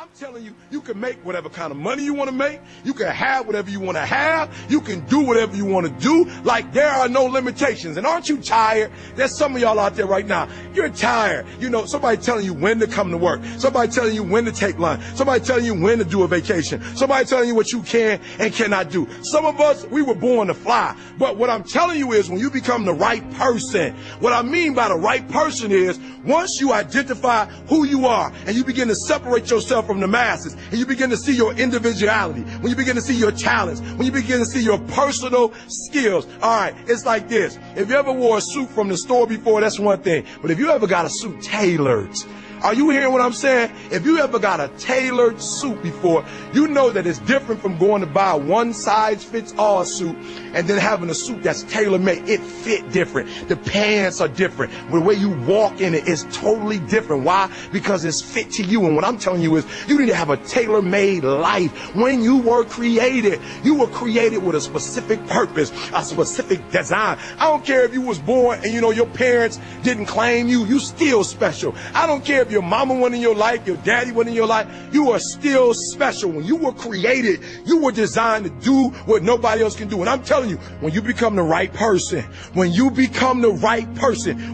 I'm telling you, you can make whatever kind of money you want to make. You can have whatever you want to have. You can do whatever you want to do. Like, there are no limitations. And aren't you tired? There's some of y'all out there right now. You're tired. You know, somebody telling you when to come to work. Somebody telling you when to take lunch. Somebody telling you when to do a vacation. Somebody telling you what you can and cannot do. Some of us, we were born to fly. But what I'm telling you is when you become the right person, what I mean by the right person is once you identify who you are and you begin to separate yourself from the masses and you begin to see your individuality, when you begin to see your talents, when you begin to see your personal skills. All right, it's like this. If you ever wore a suit from the store before, that's one thing. But if you ever got a suit tailored, are you hearing what I'm saying? If you ever got a tailored suit before, you know that it's different from going to buy a one-size-fits-all suit and then having a suit that's tailor-made. It fit different. The pants are different. The way you walk in it is totally different. Why? Because it's fit to you. And what I'm telling you is you need to have a tailor-made life. When you were created with a specific purpose, a specific design. I don't care if you was born and, you know, your parents didn't claim you. You still special. I don't care if your mama wasn't in your life, your daddy wasn't in your life, you are still special. When you were created, you were designed to do what nobody else can do. And I'm telling you, when you become the right person,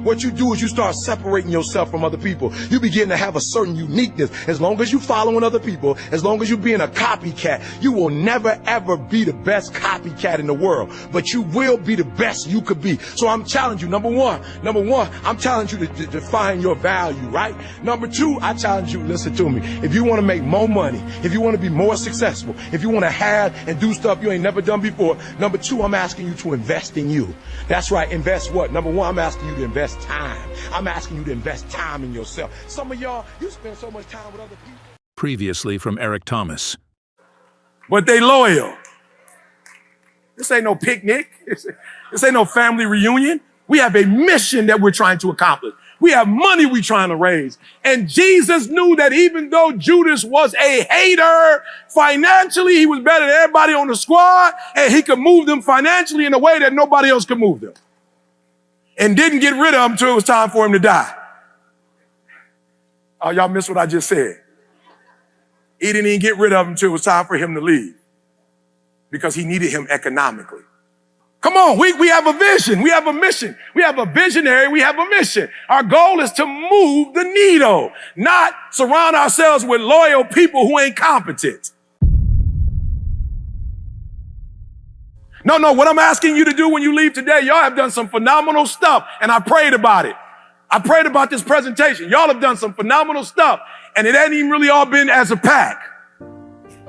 what you do is you start separating yourself from other people. You begin to have a certain uniqueness. As long as you following other people, as long as you being a copycat, you will never ever be the best copycat in the world, but you will be the best you could be. So I'm challenging you, number one, I'm challenging you to define your value, right? Number two, I challenge you, listen to me. If you want to make more money, if you want to be more successful, if you want to have and do stuff you ain't never done before, number two, I'm asking you to invest in you. That's right. Invest what? Number one, I'm asking you to invest time. I'm asking you to invest time in yourself. Some of y'all, you spend so much time with other people. Previously from Eric Thomas. But they loyal. This ain't no picnic. This ain't no family reunion. We have a mission that we're trying to accomplish. We have money we're trying to raise. And Jesus knew that even though Judas was a hater, financially, he was better than everybody on the squad, and he could move them financially in a way that nobody else could move them. And didn't get rid of him until it was time for him to die. Oh, y'all missed what I just said. He didn't even get rid of him until it was time for him to leave because he needed him economically. Come on, we have a vision. We have a mission. We have a visionary. We have a mission. Our goal is to move the needle, not surround ourselves with loyal people who ain't competent. No, what I'm asking you to do when you leave today, y'all have done some phenomenal stuff, and I prayed about it. I prayed about this presentation. Y'all have done some phenomenal stuff, and it ain't even really all been as a pack.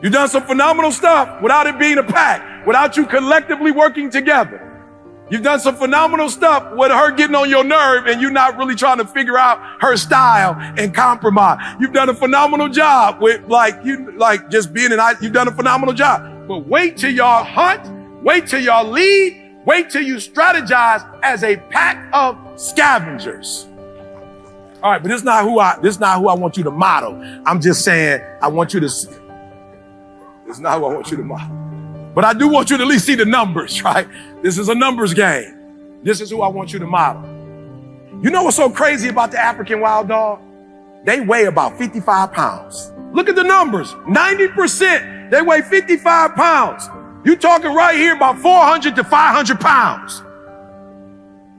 You've done some phenomenal stuff without it being a pack, without you collectively working together. You've done some phenomenal stuff with her getting on your nerve and you not really trying to figure out her style and compromise. You've done a phenomenal job with just being you've done a phenomenal job. But wait till y'all hunt, wait till y'all lead, wait till you strategize as a pack of scavengers. All right, but this is not who I want you to model. I'm just saying I want you to see. It's not who I want you to model. But I do want you to at least see the numbers, right? This is a numbers game. This is who I want you to model. You know what's so crazy about the African wild dog? They weigh about 55 pounds. Look at the numbers. 90%, they weigh 55 pounds. You're talking right here about 400 to 500 pounds.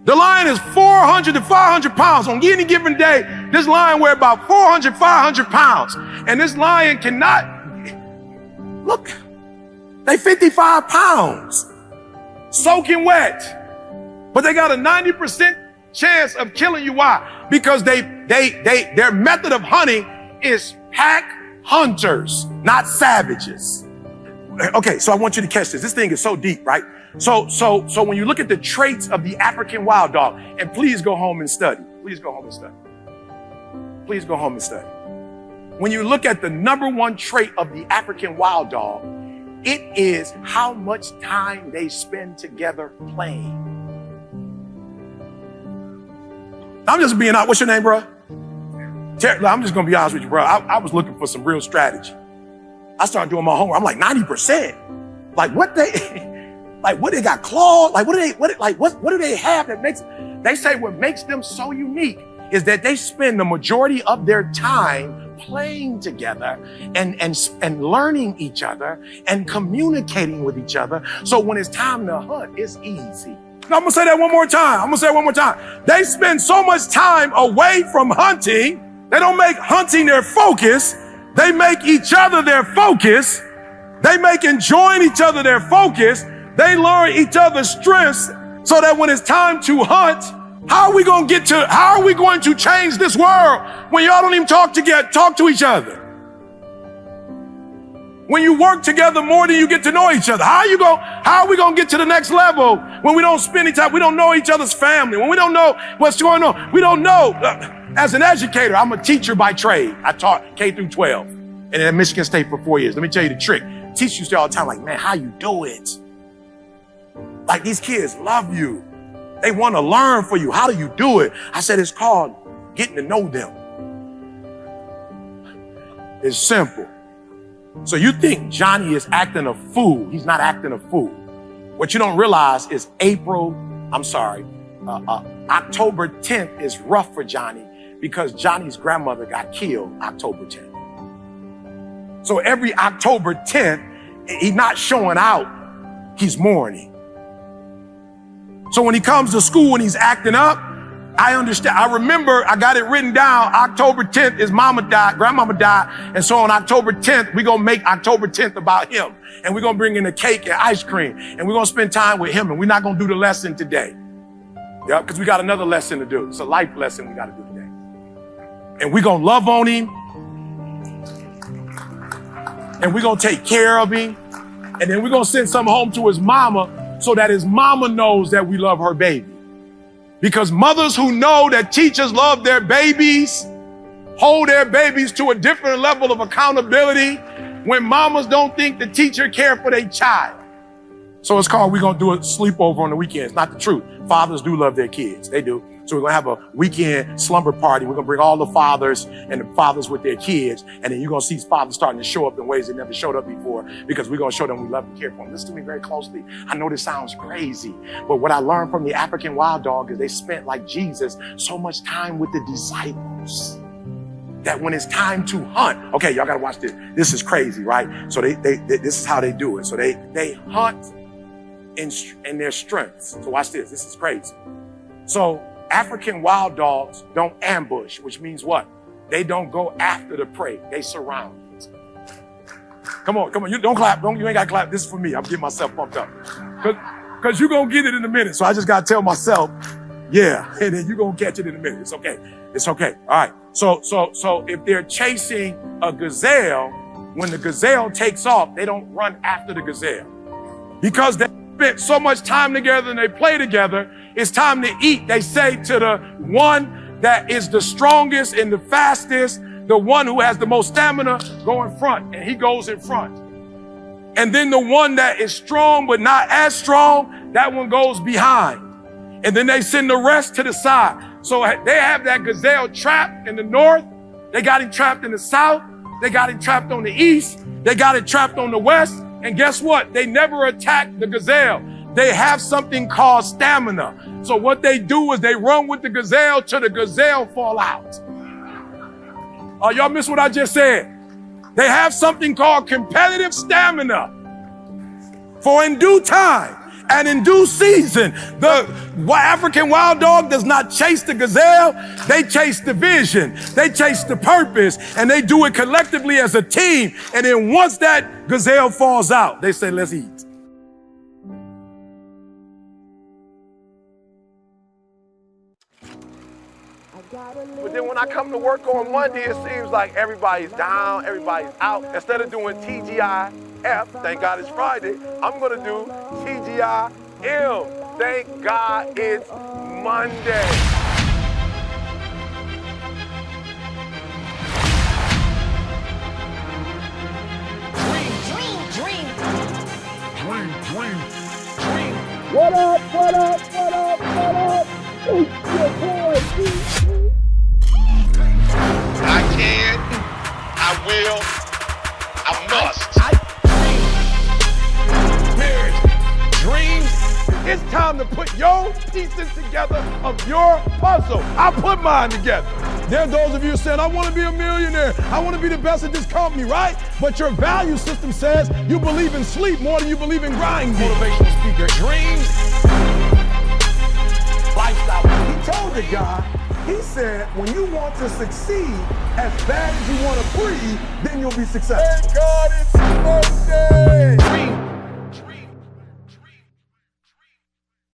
The lion is 400 to 500 pounds. On any given day, this lion weighs about 400, 500 pounds. And this lion cannot... Look, they 55 pounds, soaking wet, but they got a 90% chance of killing you. Why? Because their method of hunting is pack hunters, not savages. Okay, so I want you to catch this. This thing is so deep, right? So when you look at the traits of the African wild dog, and please go home and study. Please go home and study. Please go home and study. When you look at the number one trait of the African wild dog, it is how much time they spend together playing. I'm just being honest. What's your name, bro? I'm just going to be honest with you, bro. I was looking for some real strategy. I started doing my homework. I'm like 90%. What they got claws? What do they have that makes, they say what makes them so unique is that they spend the majority of their time playing together and learning each other and communicating with each other. So when it's time to hunt, it's easy. Now, I'm gonna say that one more time. They spend so much time away from hunting. They don't make hunting their focus. They make each other their focus. They make enjoying each other their focus. They learn each other's strengths so that when it's time to hunt, how are we going to change this world when y'all don't even talk to each other? When you work together more than you get to know each other, how are we going to get to the next level when we don't spend any time, we don't know each other's family, when we don't know what's going on, we don't know. As an educator, I'm a teacher by trade. I taught K through 12 and at Michigan State for 4 years. Let me tell you the trick. Teachers used to all the time like, man, how you do it? Like these kids love you. They want to learn for you. How do you do it? I said, it's called getting to know them. It's simple. So you think Johnny is acting a fool. He's not acting a fool. What you don't realize is October 10th is rough for Johnny because Johnny's grandmother got killed October 10th. So every October 10th, he's not showing out, he's mourning. So when he comes to school and he's acting up, I understand. I remember I got it written down. October 10th, his mama died, grandmama died. And so on October 10th, we're going to make October 10th about him. And we're going to bring in a cake and ice cream. And we're going to spend time with him. And we're not going to do the lesson today. Yeah, because we got another lesson to do. It's a life lesson we got to do today. And we're going to love on him. And we're going to take care of him. And then we're going to send something home to his mama so that his mama knows that we love her baby. Because mothers who know that teachers love their babies, hold their babies to a different level of accountability when mamas don't think the teacher care for their child. So it's called, we're going to do a sleepover on the weekends. Not the truth. Fathers do love their kids. They do. So we're going to have a weekend slumber party. We're going to bring all the fathers and the fathers with their kids. And then you're going to see fathers starting to show up in ways they never showed up before because we're going to show them we love and care for them. Listen to me very closely. I know this sounds crazy, but what I learned from the African wild dog is they spent, like Jesus, so much time with the disciples that when it's time to hunt, okay, y'all got to watch this. This is crazy, right? So they this is how they do it. So they hunt in their strengths. So watch this. This is crazy. So African wild dogs don't ambush, which means what? They don't go after the prey. They surround it. Come on. You don't clap. You ain't got to clap. This is for me. I'm getting myself pumped up. Because you're going to get it in a minute. So I just got to tell myself, yeah, and then you're going to catch it in a minute. It's okay. It's okay. All right. So if they're chasing a gazelle, when the gazelle takes off, they don't run after the gazelle. Because they spent so much time together and they play together, it's time to eat. They say to the one that is the strongest and the fastest, the one who has the most stamina, go in front, and he goes in front. And then the one that is strong but not as strong, that one goes behind. And then they send the rest to the side. So they have that gazelle trapped in the north. They got him trapped in the south. They got him trapped on the east. They got it trapped on the west. And guess what? They never attack the gazelle. They have something called stamina. So what they do is they run with the gazelle till the gazelle fall out. Y'all miss what I just said? They have something called competitive stamina. For in due time and in due season, the African wild dog does not chase the gazelle. They chase the vision. They chase the purpose. And they do it collectively as a team. And then once that gazelle falls out, they say, let's eat. But then when I come to work on Monday, it seems like everybody's down, everybody's out. Instead of doing TGIF, thank God it's Friday, I'm going to do TGIM, thank God it's Monday. Dream. What up? It's your boy, D. I can, I will, I must. Marriage, dreams. It's time to put your pieces together of your puzzle. I put mine together. There are those of you saying, I want to be a millionaire. I want to be the best at this company, right? But your value system says you believe in sleep more than you believe in grinding. Motivational speaker. Dreams. Lifestyle. He told the guy, he said, when you want to succeed as bad as you want to breathe, then you'll be successful. Thank God it's